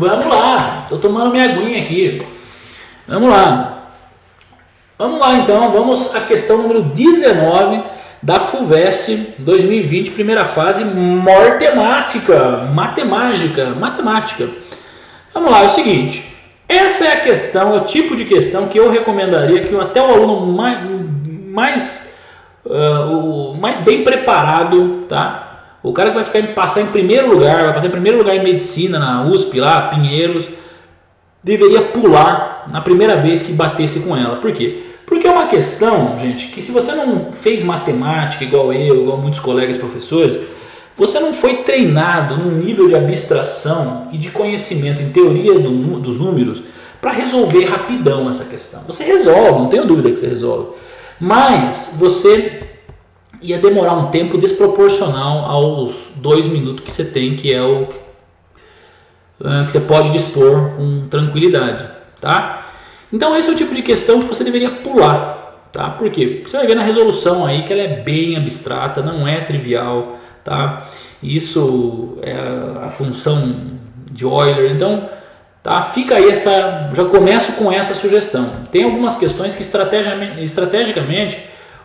Vamos lá, tô tomando minha aguinha aqui. Vamos lá então, vamos à questão número 19 da FUVEST 2020, primeira fase, matemática. Vamos lá, é o seguinte, essa é a questão, é o tipo de questão que eu recomendaria que até o aluno mais bem preparado, tá? O cara que vai passar em primeiro lugar, vai passar em primeiro lugar em medicina na USP, lá, Pinheiros, deveria pular na primeira vez que batesse com ela. Por quê? Porque é uma questão, gente, que se você não fez matemática igual eu, igual muitos colegas professores, você não foi treinado num nível de abstração e de conhecimento em teoria dos números para resolver rapidão essa questão. Você resolve, não tenho dúvida que você resolve, mas você ia demorar um tempo desproporcional aos 2 minutos que você tem, que é o que você pode dispor com tranquilidade, tá? Então esse é o tipo de questão que você deveria pular, tá? Por quê? Você vai ver na resolução aí que ela é bem abstrata, não é trivial, tá? Isso é a função de Euler, então, tá? Fica aí já começo com essa sugestão. Tem algumas questões que estrategicamente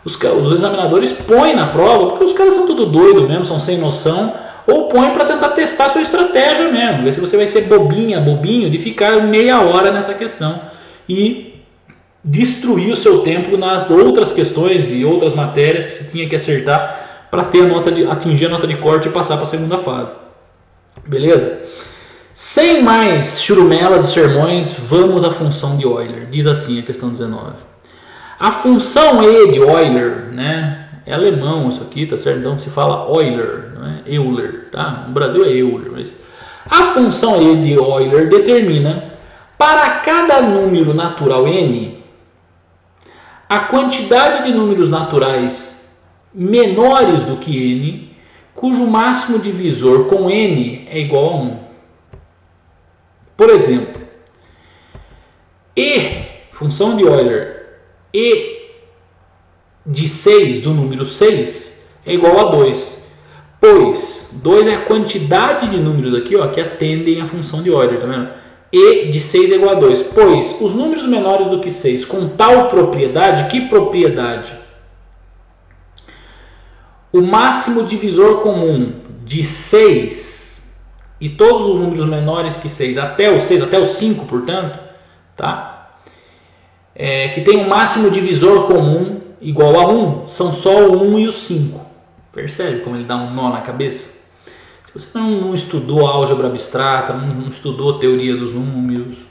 os examinadores põem na prova, porque os caras são tudo doido mesmo, são sem noção, ou põem para tentar testar a sua estratégia mesmo, ver se você vai ser bobinho de ficar meia hora nessa questão e destruir o seu tempo nas outras questões e outras matérias que você tinha que acertar para ter atingir a nota de corte e passar para a segunda fase. Beleza? Sem mais churumelas e sermões, vamos à função de Euler. Diz assim a questão 19. A função E de Euler, né? É alemão isso aqui, tá certo? Então se fala Euler, não é Euler, tá? No Brasil é Euler, mas a função E de Euler determina para cada número natural n a quantidade de números naturais menores do que n, cujo máximo divisor com n é igual a 1. Por exemplo, função de Euler, E de 6 do número 6 é igual a 2, pois 2 é a quantidade de números aqui, ó, que atendem à função de Euler, tá vendo? E de 6 é igual a 2, pois os números menores do que 6 com tal propriedade, que propriedade? O máximo divisor comum de 6 e todos os números menores que 6, até o 5, portanto, tá? Que tem um máximo divisor comum igual a 1, são só o 1 e o 5. Percebe como ele dá um nó na cabeça? Se você não estudou álgebra abstrata, não estudou teoria dos números,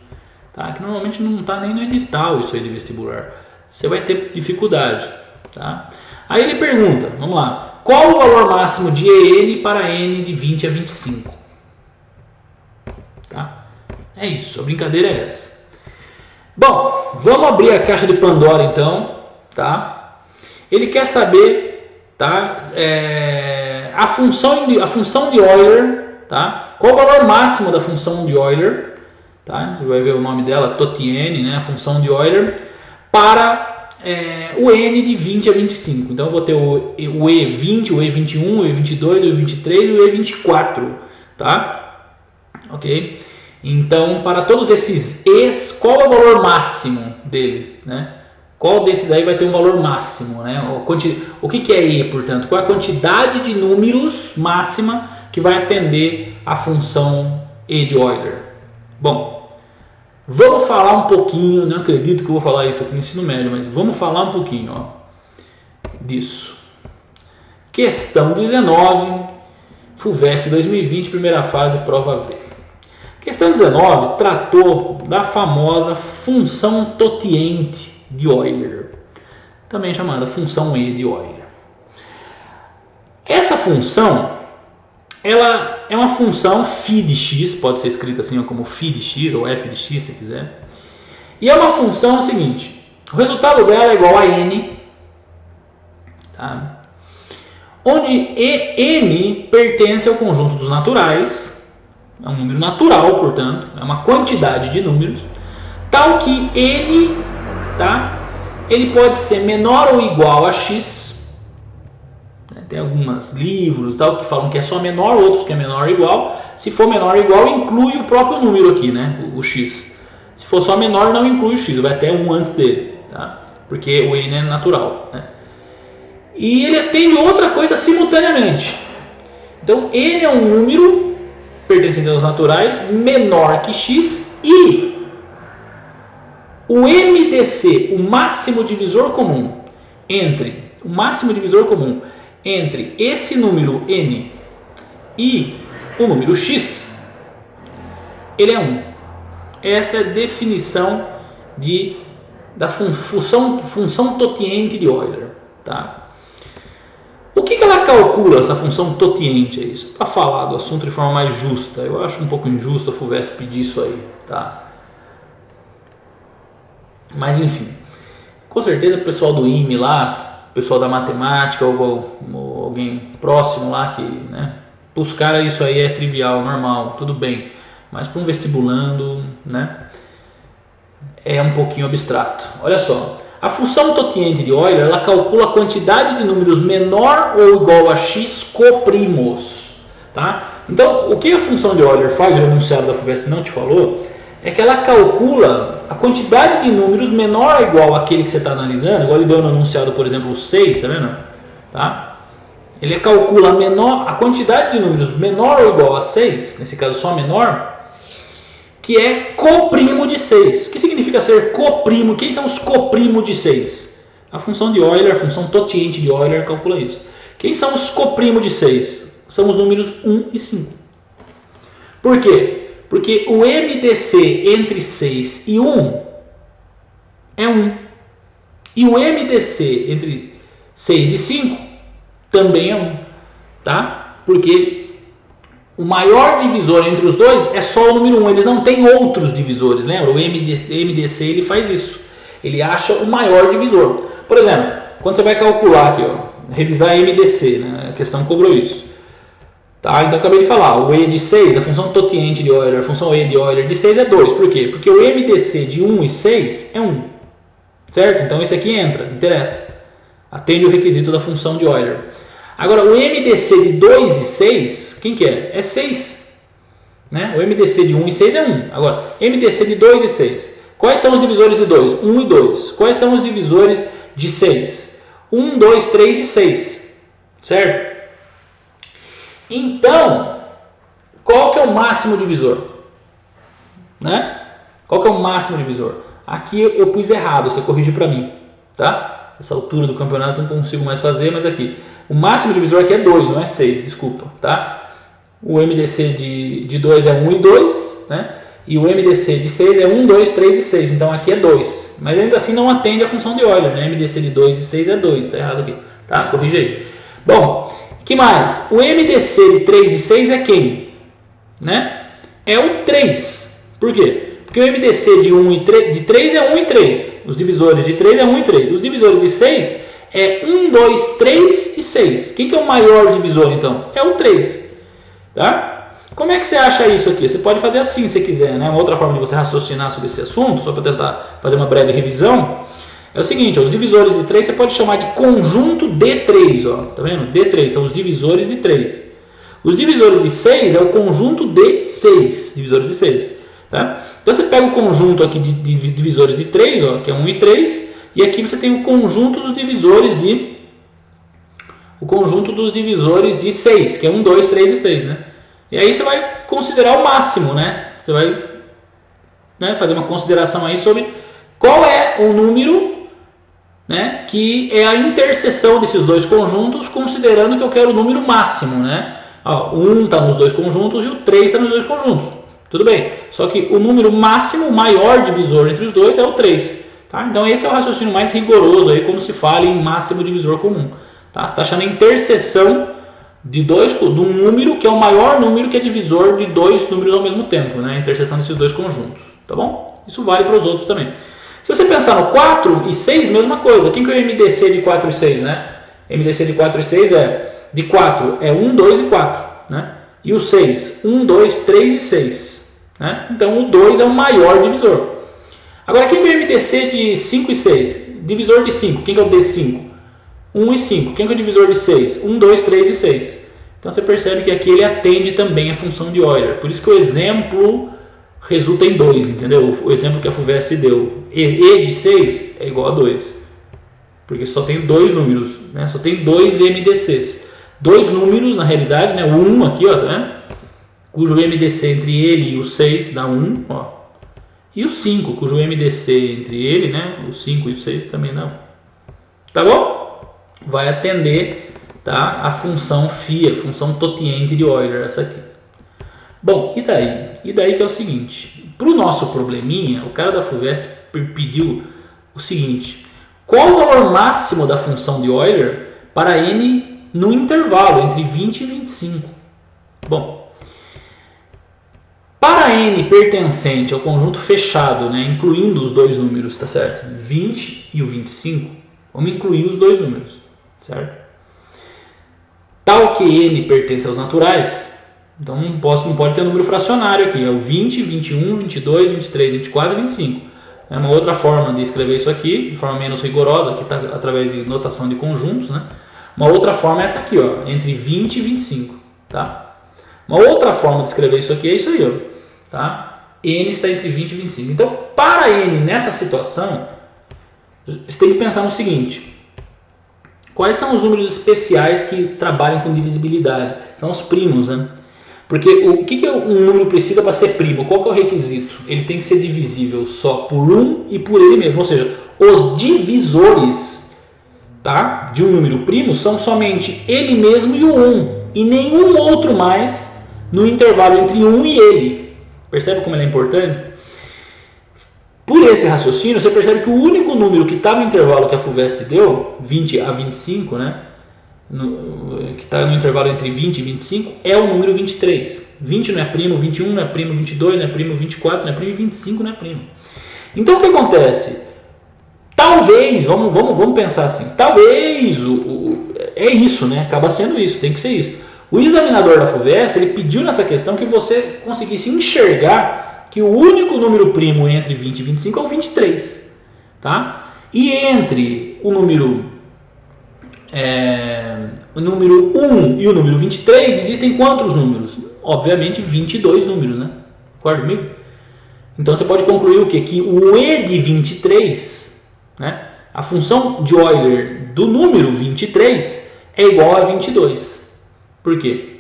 tá? Que normalmente não está nem no edital isso aí de vestibular, você vai ter dificuldade, tá? Aí ele pergunta, vamos lá, qual o valor máximo de EN para n de 20 a 25? Tá? É isso, a brincadeira é essa. Bom, vamos abrir a caixa de Pandora então, tá? Ele quer saber, tá? A função de Euler, tá? Qual o valor máximo da função de Euler, tá? Você vai ver o nome dela, Totienne, né? A função de Euler para o n de 20 a 25. Então eu vou ter o E20, o E21, o E22, o E23 e o E24, tá? Ok? Então, para todos esses E's, qual é o valor máximo dele, né? Qual desses aí vai ter um valor máximo, né? O que é E, portanto? Qual é a quantidade de números máxima que vai atender a função E de Euler? Bom, vamos falar um pouquinho, não acredito que eu vou falar isso aqui no ensino médio, mas vamos falar um pouquinho, ó, disso. Questão 19, FUVEST 2020, primeira fase, prova V. Questão 19 tratou da famosa função totiente de Euler, também chamada função E de Euler. Essa função, ela é uma função φ de x, pode ser escrita assim como φ de x ou f de x se quiser. E é uma função seguinte, o resultado dela é igual a n, tá? Onde n pertence ao conjunto dos naturais. É um número natural, portanto, é uma quantidade de números, tal que n, tá? Ele pode ser menor ou igual a x, né? Tem alguns livros tal, que falam que é só menor, outros que é menor ou igual. Se for menor ou igual, inclui o próprio número aqui, né? O x. Se for só menor, não inclui o x, vai até um antes dele, tá? Porque o n é natural, né? E ele atende outra coisa simultaneamente. Então, n é um número pertencente aos naturais menor que x e o MDC, o máximo divisor comum entre esse número n e o número x, ele é 1. Essa é a definição da função totiente de Euler, tá? O que ela calcula, essa função totiente? É isso, para falar do assunto de forma mais justa. Eu acho um pouco injusto a FUVEST pedir isso aí, tá? Mas enfim, com certeza o pessoal do IME lá, o pessoal da matemática ou alguém próximo lá que, né, para os caras isso aí é trivial, normal, tudo bem. Mas para um vestibulando, né, é um pouquinho abstrato. Olha só, a função totiente de Euler, ela calcula a quantidade de números menor ou igual a x coprimos, tá? Então, o que a função de Euler faz, o enunciado da FUVEST não te falou, é que ela calcula a quantidade de números menor ou igual àquele que você está analisando, igual ele deu no enunciado, por exemplo, o 6, tá vendo? Tá? Ele calcula a quantidade de números menor ou igual a 6, nesse caso só menor, que é coprimo de 6. O que significa ser coprimo? Quem são os coprimos de 6? A função de Euler, a função totiente de Euler calcula isso. Quem são os coprimos de 6? São os números 1 e 5. Por quê? Porque o MDC entre 6 e 1 é 1. E o MDC entre 6 e 5 também é 1. Tá? Porque o maior divisor entre os dois é só o número 1. Eles não têm outros divisores. Lembra? O MDC ele faz isso. Ele acha o maior divisor. Por exemplo, quando você vai calcular aqui, ó, revisar MDC, né? A questão cobrou isso. Tá? Então, eu acabei de falar, o E de 6, a função totiente de Euler, a função E de Euler de 6 é 2. Por quê? Porque o MDC de 1 e 6 é 1. Certo? Então, esse aqui entra, interessa. Atende o requisito da função de Euler. Agora, o MDC de 2 e 6, quem que é? É 6. Né? O MDC de 1 e 6 é 1. Agora, MDC de 2 e 6. Quais são os divisores de 2? 1 e 2. Quais são os divisores de 6? 1, 2, 3 e 6. Certo? Então, qual que é o máximo divisor? Né? Qual que é o máximo divisor? Aqui eu pus errado, você corrige para mim. Tá? Essa altura do campeonato eu não consigo mais fazer, mas aqui. O máximo divisor aqui é 2, não é 6, desculpa. Tá? O MDC de 2 é 1 e 2, né? E o MDC de 6 é 1, 2, 3 e 6. Então aqui é 2. Mas ainda assim não atende a função de Euler. Né? MDC de 2 e 6 é 2. Está errado aqui. Tá? Corrige aí. Bom, que mais? O MDC de 3 e 6 é quem? Né? É o 3. Por quê? Porque o MDC de 3 é 1 e 3. Os divisores de 3 é 1 e 3. Os divisores de 6 é 1, 2, 3 e 6. Quem que é o maior divisor então? É o 3. Tá? Como é que você acha isso aqui? Você pode fazer assim se quiser, né? Uma outra forma de você raciocinar sobre esse assunto, só para tentar fazer uma breve revisão, é o seguinte, ó, os divisores de 3 você pode chamar de conjunto de 3, ó, tá vendo? D3 são os divisores de 3. Os divisores de 6 é o conjunto de 6, divisores de 6, tá? Então você pega o conjunto aqui de divisores de 3, ó, que é 1 e 3, e aqui você tem o conjunto dos divisores de 6, que é 1, 2, 3 e 6, né? E aí você vai considerar o máximo, né? Você vai, né, fazer uma consideração aí sobre qual é o número, né, que é a interseção desses dois conjuntos, considerando que eu quero o número máximo, né? Ó, o 1 está nos dois conjuntos e o 3 está nos dois conjuntos. Tudo bem. Só que o número máximo, o maior divisor entre os dois é o 3. Tá? Então esse é o raciocínio mais rigoroso aí quando se fala em máximo divisor comum. Tá? Você está achando a interseção de um número que é o maior número que é divisor de dois números ao mesmo tempo, né? A interseção desses dois conjuntos, tá bom? Isso vale para os outros também. Se você pensar no 4 e 6, mesma coisa. Quem que é o MDC de 4 e 6, né? MDC de 4 e 6 de 4 é 1, 2 e 4, né? E o 6, 1, 2, 3 e 6, né? Então o 2 é o maior divisor. Agora quem que é o MDC de 5 e 6? Divisor de 5, quem que é o D5? 1 e 5. Quem que é o divisor de 6? 1, 2, 3 e 6. Então você percebe que aqui ele atende também a função de Euler. Por isso que o exemplo resulta em 2, entendeu? O exemplo que a FUVEST deu. E de 6 é igual a 2. Porque só tem dois números, né? Só tem dois MDCs. Dois números, na realidade, né? O 1 aqui, ó, tá vendo? Cujo MDC entre ele e o 6 dá 1, ó. E o 5, cujo MDC entre ele, né? O 5 e o 6 também dá 1. Tá bom? Vai atender, tá? A função φ, a função totiente de Euler, essa aqui. Bom, e daí? E daí que é o seguinte. Para o nosso probleminha, o cara da FUVEST pediu o seguinte. Qual o valor máximo da função de Euler para n no intervalo entre 20 e 25? Bom, para n pertencente ao conjunto fechado, né, incluindo os dois números, tá certo? 20 e o 25, vamos incluir os dois números, certo? Tal que n pertence aos naturais, então não pode ter um número fracionário aqui, é o 20, 21, 22, 23, 24 e 25. É uma outra forma de escrever isso aqui, de forma menos rigorosa, que está através de notação de conjuntos, né? Uma outra forma é essa aqui, ó, entre 20 e 25, tá? Uma outra forma de escrever isso aqui é isso aí, ó, tá? N está entre 20 e 25. Então, para n nessa situação, você tem que pensar no seguinte: quais são os números especiais que trabalham com divisibilidade? São os primos, né? Porque o que um número precisa para ser primo? Qual que é o requisito? Ele tem que ser divisível só por 1 e por ele mesmo. Ou seja, os divisores, tá, de um número primo são somente ele mesmo e o 1. E nenhum outro mais no intervalo entre 1 e ele. Percebe como ele é importante? Por esse raciocínio, você percebe que o único número que está no intervalo que a FUVEST deu, 20 a 25, né? Que está no intervalo entre 20 e 25, é o número 23. 20 não é primo, 21 não é primo, 22 não é primo, 24 não é primo e 25 não é primo. Então o que acontece? Talvez, vamos pensar assim, talvez é isso, né? Acaba sendo isso, tem que ser isso. O examinador da FUVEST, ele pediu nessa questão que você conseguisse enxergar que o único número primo entre 20 e 25 é o 23, tá? E entre o número 1 e o número 23, existem quantos números? Obviamente 22 números, né? Concorda comigo? Então você pode concluir o quê? Que o E de 23, né? A função de Euler do número 23 é igual a 22. Por quê?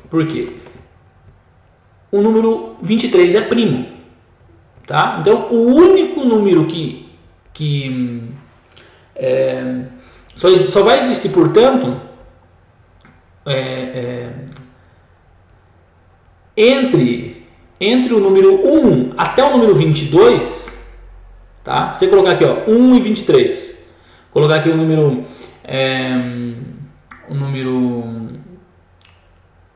Porque o número 23 é primo, tá? Então o único número que só vai existir, portanto, entre o número 1 até o número 22, tá? Se você colocar aqui, ó, 1 e 23, colocar aqui o número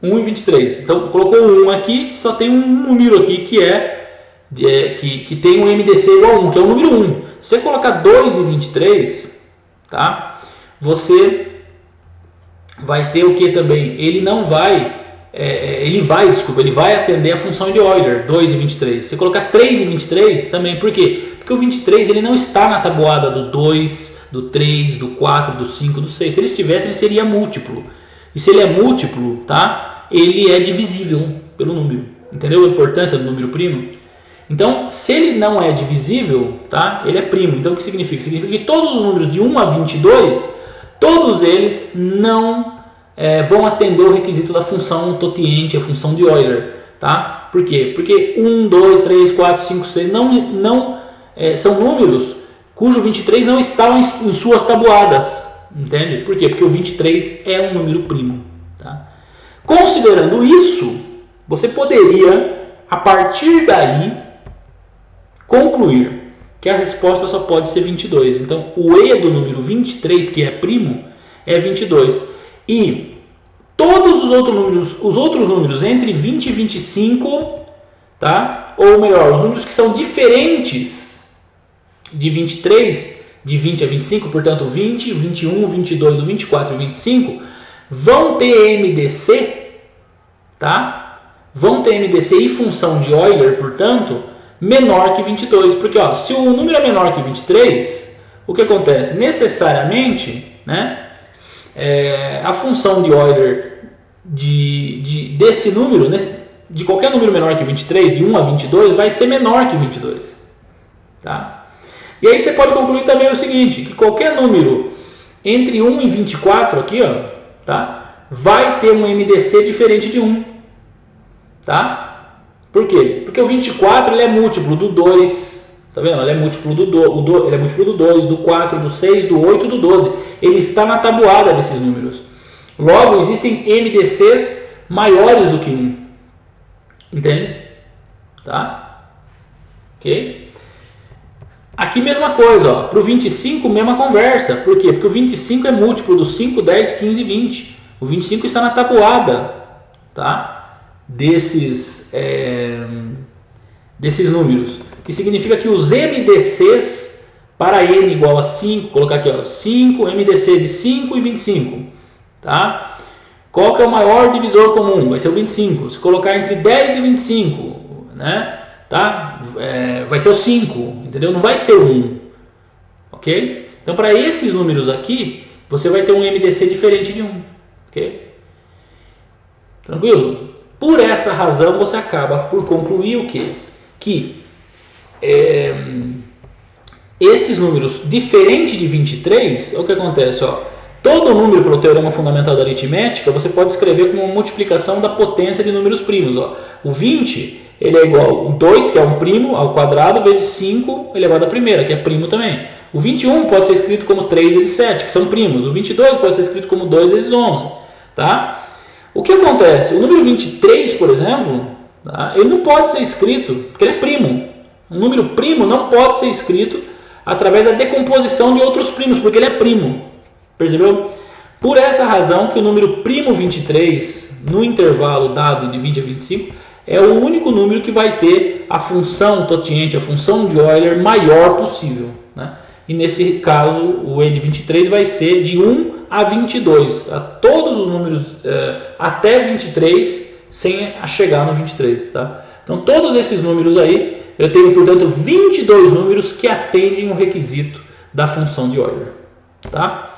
1 e 23. Então, colocou 1 aqui, só tem um número aqui que tem um MDC igual a 1, que é o número 1. Se você colocar 2 e 23, tá? Você vai ter o que também? Ele vai atender a função de Euler, 2 e 23. Se colocar 3 e 23, também. Por quê? Porque o 23 ele não está na tabuada do 2, do 3, do 4, do 5, do 6. Se ele estivesse, ele seria múltiplo. E se ele é múltiplo, tá? Ele é divisível pelo número. Entendeu a importância do número primo? Então, se ele não é divisível, tá? Ele é primo. Então, o que significa? Significa que todos os números de 1 a 22, todos eles não vão atender o requisito da função totiente, a função de Euler, tá? Por quê? Porque 1, 2, 3, 4, 5, 6 são números cujo 23 não está em suas tabuadas, entende? Por quê? Porque o 23 é um número primo, tá? Considerando isso, você poderia, a partir daí, concluir que a resposta só pode ser 22. Então, o E do número 23, que é primo, é 22. E todos os outros números entre 20 e 25, tá? Ou melhor, os números que são diferentes de 23, de 20 a 25, portanto 20, 21, 22, 24 e 25, vão ter MDC, tá? Vão ter MDC e função de Euler, portanto, menor que 22. Porque ó, se o número é menor que 23, o que acontece? Necessariamente, né? a função de Euler desse número, de qualquer número menor que 23, de 1 a 22, vai ser menor que 22. Tá? E aí você pode concluir também o seguinte, que qualquer número entre 1 e 24 aqui, ó, tá? Vai ter um MDC diferente de 1. Tá? Por quê? Porque o 24 ele é múltiplo do 2, tá vendo? Ele é múltiplo do 2, do 4, do 6, do 8 e do 12. Ele está na tabuada desses números. Logo, existem MDCs maiores do que 1. Entende? Tá? Ok? Aqui mesma coisa, para o 25 mesma conversa. Por quê? Porque o 25 é múltiplo do 5, 10, 15 e 20. O 25 está na tabuada, tá? Desses números. Que significa que os MDCs para n igual a 5, colocar aqui, ó, 5, MDC de 5 e 25. Tá? Qual que é o maior divisor comum? Vai ser o 25. Se colocar entre 10 e 25, né? Tá? Vai ser o 5, entendeu? Não vai ser o 1. Ok? Então, para esses números aqui, você vai ter um MDC diferente de 1. Ok? Tranquilo? Por essa razão, você acaba por concluir o quê? Que esses números diferentes de 23, é o que acontece, ó. Todo número pelo teorema fundamental da aritmética, você pode escrever como uma multiplicação da potência de números primos. Ó. O 20 ele é igual a 2, que é um primo, ao quadrado, vezes 5 elevado à primeira, que é primo também. O 21 pode ser escrito como 3 vezes 7, que são primos. O 22 pode ser escrito como 2 vezes 11. Tá? O que acontece? O número 23, por exemplo, tá? Ele não pode ser escrito, porque ele é primo. Um número primo não pode ser escrito através da decomposição de outros primos, porque ele é primo. Percebeu? Por essa razão que o número primo 23, no intervalo dado de 20 a 25, é o único número que vai ter a função totiente, a função de Euler maior possível. Né? E nesse caso, o E de 23 vai ser de 1 a 22, a todos os números até 23, sem chegar no 23. Tá? Então, todos esses números aí, eu tenho, portanto, 22 números que atendem o requisito da função de Euler. Tá?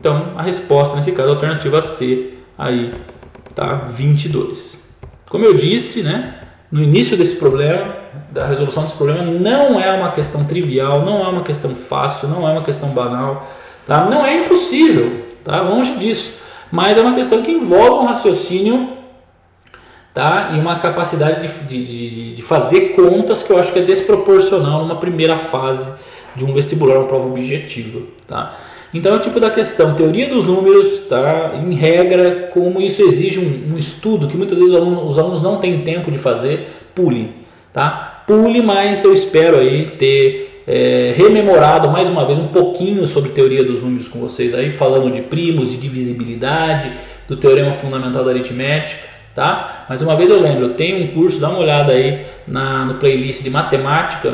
Então, a resposta, nesse caso, a alternativa C, aí, tá? 22. Como eu disse, né, no início desse problema, da resolução desse problema, não é uma questão trivial, não é uma questão fácil, não é uma questão banal, tá? Não é impossível, tá? Longe disso, mas é uma questão que envolve um raciocínio, tá? E uma capacidade de fazer contas que eu acho que é desproporcional numa primeira fase de um vestibular, uma prova objetiva, tá? Então é o tipo da questão, teoria dos números, tá? Em regra, como isso exige um estudo que muitas vezes os alunos não têm tempo de fazer, pule, tá? Pule, mas eu espero aí ter rememorado mais uma vez um pouquinho sobre teoria dos números com vocês aí, falando de primos, de divisibilidade, do teorema fundamental da aritmética, tá? Mais uma vez eu lembro, eu tenho um curso, dá uma olhada aí no playlist de matemática,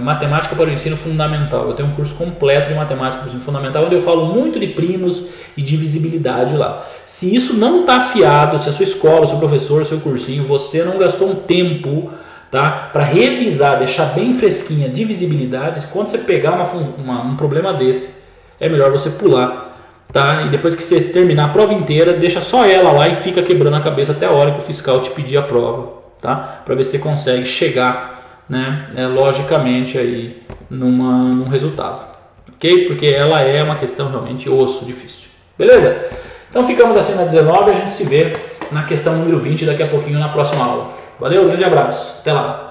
matemática para o ensino fundamental. Eu tenho um curso completo de matemática para o ensino fundamental, onde eu falo muito de primos e divisibilidade lá. Se isso não está afiado, se a sua escola, seu professor, seu cursinho, você não gastou um tempo, tá, para revisar, deixar bem fresquinha a divisibilidade, quando você pegar um problema desse, é melhor você pular. Tá? E depois que você terminar a prova inteira, deixa só ela lá e fica quebrando a cabeça até a hora que o fiscal te pedir a prova, tá? Para ver se você consegue chegar, né, logicamente aí num resultado, ok? Porque ela é uma questão realmente osso, difícil, beleza? Então ficamos assim na 19 e a gente se vê na questão número 20 daqui a pouquinho na próxima aula. Valeu, grande abraço, até lá!